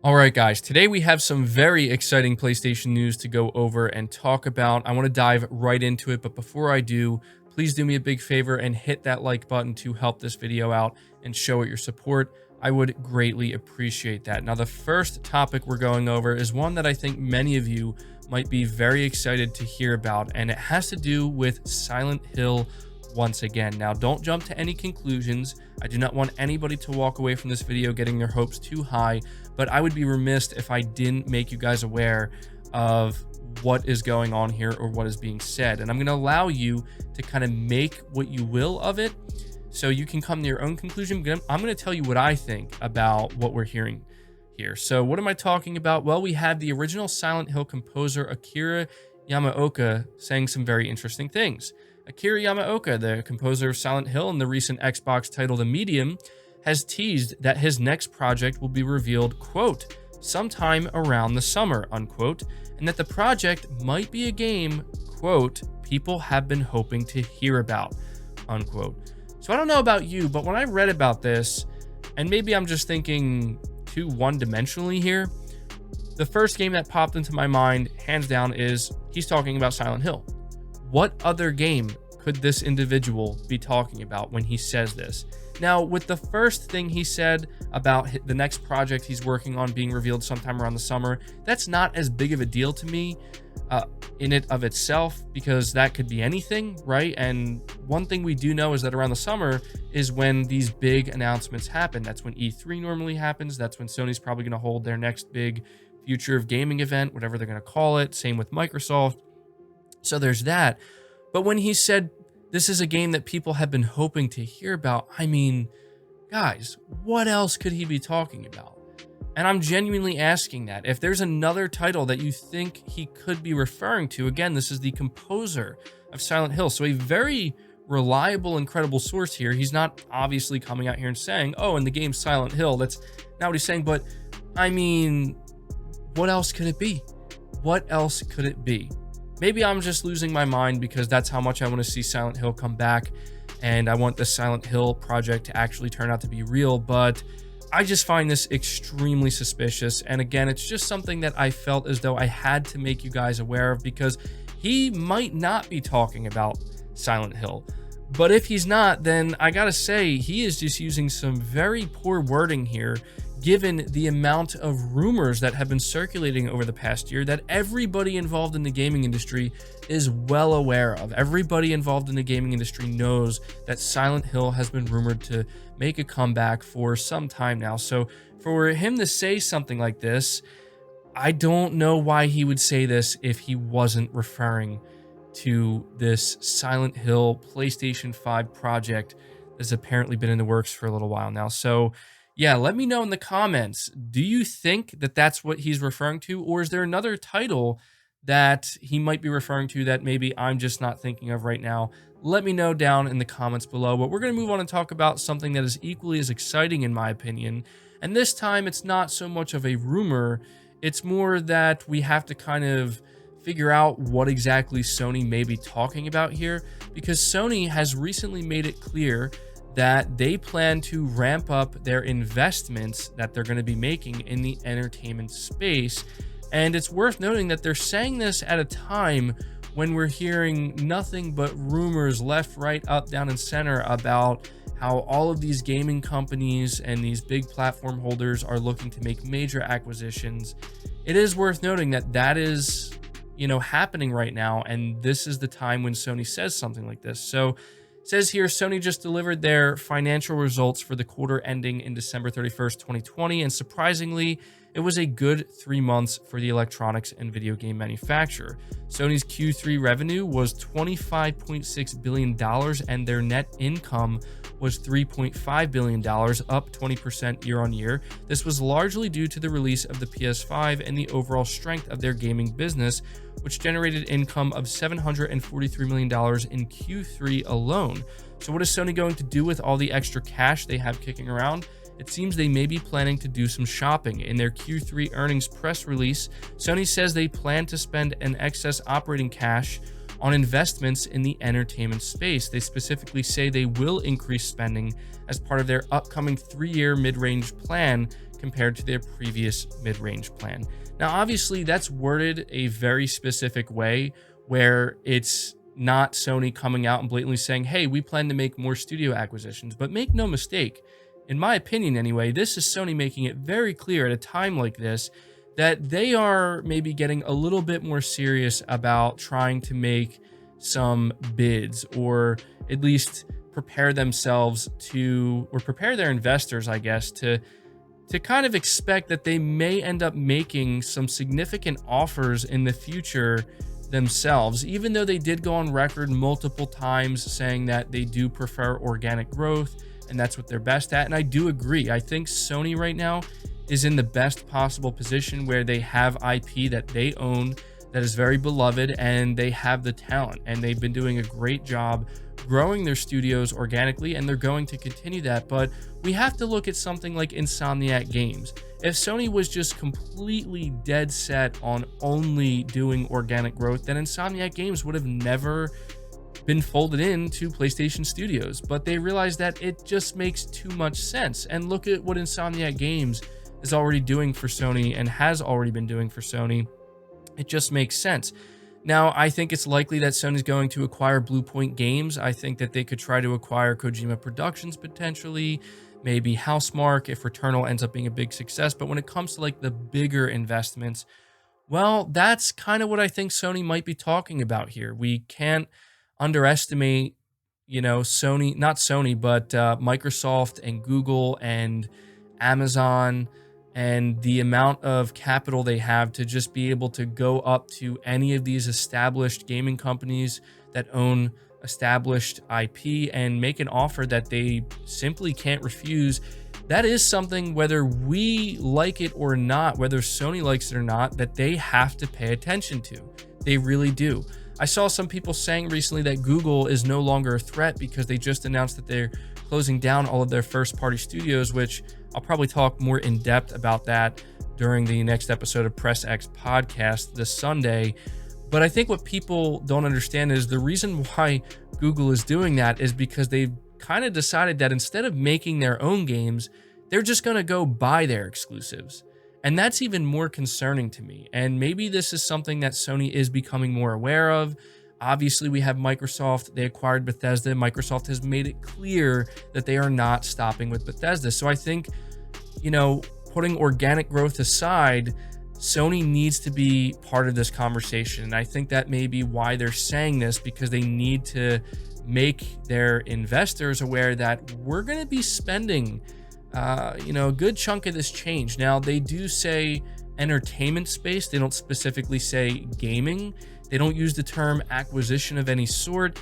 All right, guys, today we have some very exciting PlayStation news to go over and talk about. I want to dive right into it, but before I do, please do me a big favor and hit that like button to help this video out and show it your support. I would greatly appreciate that. Now, the first topic we're going over is one that I think many of you might be very excited to hear about, and it has to do with Silent Hill once again. Now, don't jump to any conclusions. I do not want anybody to walk away from this video getting their hopes too high, but I would be remiss if I didn't make you guys aware of what is going on here or what is being said. And I'm going to allow you to kind of make what you will of it so you can come to your own conclusion. I'm going to tell you what I think about what we're hearing here. So what am I talking about? Well, we have the original Silent Hill composer Akira Yamaoka saying some very interesting things. Akira Yamaoka, the composer of Silent Hill and the recent Xbox title The Medium, has teased that his next project will be revealed, quote, sometime around the summer, unquote, and that the project might be a game, quote, people have been hoping to hear about, unquote. So I don't know about you, but when I read about this, and maybe I'm just thinking too one-dimensionally here, the first game that popped into my mind, hands down, is he's talking about Silent Hill. What other game could this individual be talking about when he says this? Now, with the first thing he said about the next project he's working on being revealed sometime around the summer, that's not as big of a deal to me in it of itself, because that could be anything, right? And one thing we do know is that around the summer is when these big announcements happen. That's when E3 normally happens. That's when Sony's probably going to hold their next big future of gaming event, whatever they're going to call it. Same with Microsoft. So there's that. But when he said this is a game that people have been hoping to hear about, I mean, guys, what else could he be talking about? And I'm genuinely asking that. If there's another title that you think he could be referring to, again, this is the composer of Silent Hill. So a very reliable and credible source here. He's not obviously coming out here and saying, oh, in the game Silent Hill. That's not what he's saying. But I mean, what else could it be? What else could it be? Maybe I'm just losing my mind because that's how much I want to see Silent Hill come back, and I want the Silent Hill project to actually turn out to be real, but I just find this extremely suspicious. And again, it's just something that I felt as though I had to make you guys aware of, because he might not be talking about Silent Hill. But if he's not, then I gotta say, he is just using some very poor wording here, given the amount of rumors that have been circulating over the past year that everybody involved in the gaming industry is well aware of. Everybody involved in the gaming industry knows that Silent Hill has been rumored to make a comeback for some time now. So for him to say something like this, I don't know why he would say this if he wasn't referring to this Silent Hill PlayStation 5 project that's apparently been in the works for a little while now. So yeah, let me know in the comments. Do you think that that's what he's referring to? Or is there another title that he might be referring to that maybe I'm just not thinking of right now? Let me know down in the comments below. But we're going to move on and talk about something that is equally as exciting in my opinion. And this time it's not so much of a rumor. It's more that we have to kind of figure out what exactly Sony may be talking about here, because Sony has recently made it clear that they plan to ramp up their investments that they're going to be making in the entertainment space. And it's worth noting that they're saying this at a time when we're hearing nothing but rumors left, right, up, down, and center about how all of these gaming companies and these big platform holders are looking to make major acquisitions. It is worth noting that that is, happening right now. And this is the time when Sony says something like this. So it says here, Sony just delivered their financial results for the quarter ending in December 31st, 2020. And surprisingly, it was a good 3 months for the electronics and video game manufacturer. Sony's Q3 revenue was $25.6 billion, and their net income was $3.5 billion, up 20% year on year. This was largely due to the release of the PS5 and the overall strength of their gaming business, which generated income of $743 million in Q3 alone. So what is Sony going to do with all the extra cash they have kicking around? It seems they may be planning to do some shopping. In their Q3 earnings press release, Sony says they plan to spend an excess operating cash on investments in the entertainment space. They specifically say they will increase spending as part of their upcoming 3-year mid-range plan compared to their previous mid-range plan. Now, obviously, that's worded a very specific way where it's not Sony coming out and blatantly saying, hey, we plan to make more studio acquisitions. But make no mistake, in my opinion anyway, this is Sony making it very clear at a time like this that they are maybe getting a little bit more serious about trying to make some bids, or at least prepare themselves to, or prepare their investors, I guess, to kind of expect that they may end up making some significant offers in the future themselves, even though they did go on record multiple times saying that they do prefer organic growth and that's what they're best at. And I do agree. I think Sony right now is in the best possible position where they have IP that they own that is very beloved, and they have the talent, and they've been doing a great job growing their studios organically, and they're going to continue that. But we have to look at something like Insomniac Games. If Sony was just completely dead set on only doing organic growth, then Insomniac Games would have never been folded into PlayStation Studios. But they realized that it just makes too much sense. And look at what Insomniac Games is already doing for Sony and has already been doing for Sony. It just makes sense. Now, I think it's likely that Sony's going to acquire Bluepoint Games. I think that they could try to acquire Kojima Productions potentially, maybe Housemarque if Returnal ends up being a big success. But when it comes to like the bigger investments, well, that's kind of what I think Sony might be talking about here. We can't underestimate, Sony, not Sony, but Microsoft and Google and Amazon, and the amount of capital they have to just be able to go up to any of these established gaming companies that own established IP and make an offer that they simply can't refuse. That is something, whether we like it or not, whether Sony likes it or not, that they have to pay attention to. They really do. I saw some people saying recently that Google is no longer a threat because they just announced that they're closing down all of their first-party studios, which I'll probably talk more in depth about that during the next episode of Press X podcast this Sunday. But I think what people don't understand is the reason why Google is doing that is because they've kind of decided that instead of making their own games, they're just going to go buy their exclusives. And that's even more concerning to me. And maybe this is something that Sony is becoming more aware of. Obviously, we have Microsoft. They acquired Bethesda. Microsoft has made it clear that they are not stopping with Bethesda. So I think, putting organic growth aside, Sony needs to be part of this conversation. And I think that may be why they're saying this, because they need to make their investors aware that we're going to be spending, a good chunk of this change. Now, they do say entertainment space. They don't specifically say gaming. They don't use the term acquisition of any sort.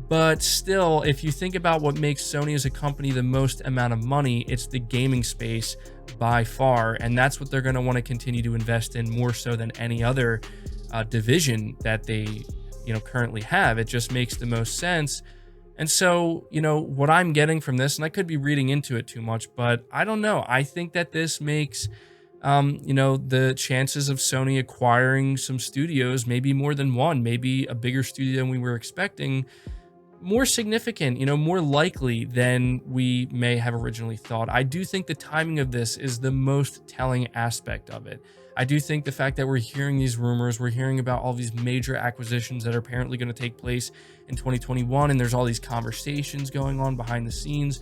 But still, if you think about what makes Sony as a company the most amount of money, it's the gaming space by far. And that's what they're going to want to continue to invest in more so than any other division that they, currently have. It just makes the most sense. And so, what I'm getting from this, and I could be reading into it too much, but I don't know. I think that this makes, the chances of Sony acquiring some studios, maybe more than one, maybe a bigger studio than we were expecting, more significant, more likely than we may have originally thought. I do think the timing of this is the most telling aspect of it. I do think the fact that we're hearing these rumors, we're hearing about all these major acquisitions that are apparently going to take place in 2021, and there's all these conversations going on behind the scenes.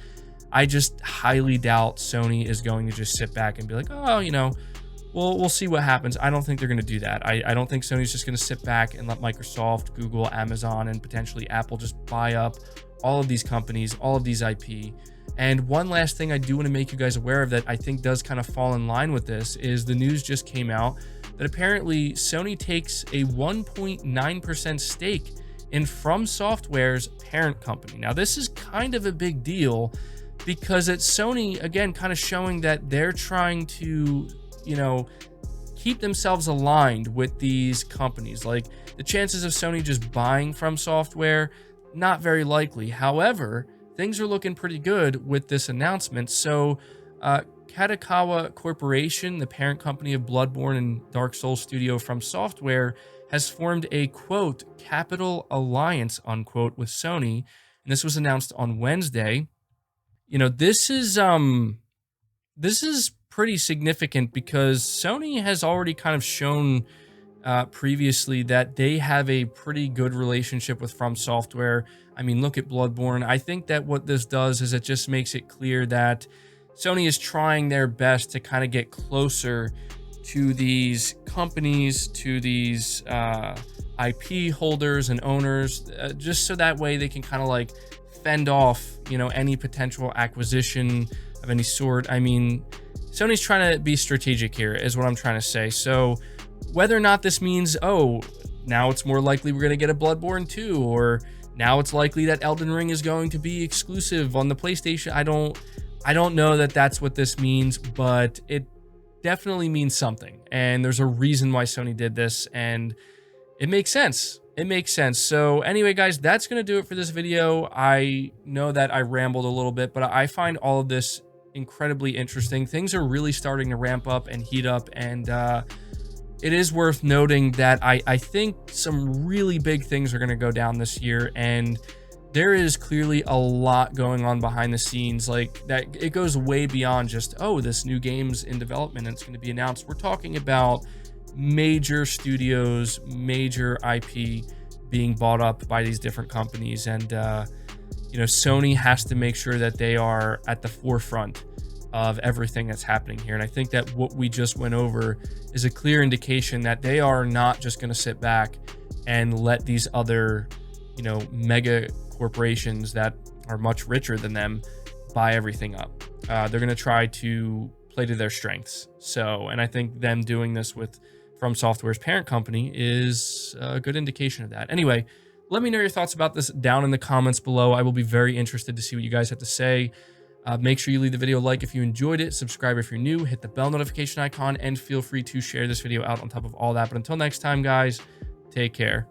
I just highly doubt Sony is going to just sit back and be like, oh, we'll see what happens. I don't think they're going to do that. I don't think Sony's just going to sit back and let Microsoft, Google, Amazon, and potentially Apple just buy up all of these companies, all of these IP. And one last thing I do want to make you guys aware of that I think does kind of fall in line with this is the news just came out that apparently Sony takes a 1.9% stake in From Software's parent company. Now, this is kind of a big deal because it's Sony, again, kind of showing that they're trying to, keep themselves aligned with these companies. Like, the chances of Sony just buying From Software, not very likely. However, things are looking pretty good with this announcement. So Kadokawa Corporation, the parent company of Bloodborne and Dark Souls studio From Software, has formed a, quote, capital alliance, unquote, with Sony. And this was announced on Wednesday. This is pretty significant because Sony has already kind of shown previously that they have a pretty good relationship with From Software. I mean, look at Bloodborne. I think that what this does is it just makes it clear that Sony is trying their best to kind of get closer to these companies, to these IP holders and owners, just so that way they can kind of like fend off, you know, any potential acquisition of any sort. I mean, Sony's trying to be strategic here, is what I'm trying to say. So whether or not this means, oh, now it's more likely we're going to get a Bloodborne 2, or now it's likely that Elden Ring is going to be exclusive on the PlayStation, I don't know that that's what this means, but it definitely means something. And there's a reason why Sony did this, and it makes sense. It makes sense. So anyway, guys, that's going to do it for this video. I know that I rambled a little bit, but I find all of this incredibly interesting. Things are really starting to ramp up and heat up, and it is worth noting that I think some really big things are going to go down this year, and there is clearly a lot going on behind the scenes. Like, that it goes way beyond just, oh, this new game's in development and it's going to be announced. We're talking about major studios, major IP being bought up by these different companies, and you know, Sony has to make sure that they are at the forefront of everything that's happening here. And I think that what we just went over is a clear indication that they are not just going to sit back and let these other, you know, mega corporations that are much richer than them buy everything up. They're going to try to play to their strengths. So, and I think them doing this with From Software's parent company is a good indication of that. Anyway, let me know your thoughts about this down in the comments below. I will be very interested to see what you guys have to say. Make sure you leave the video a like if you enjoyed it, subscribe if you're new, hit the bell notification icon, and feel free to share this video out on top of all that. But until next time, guys, take care.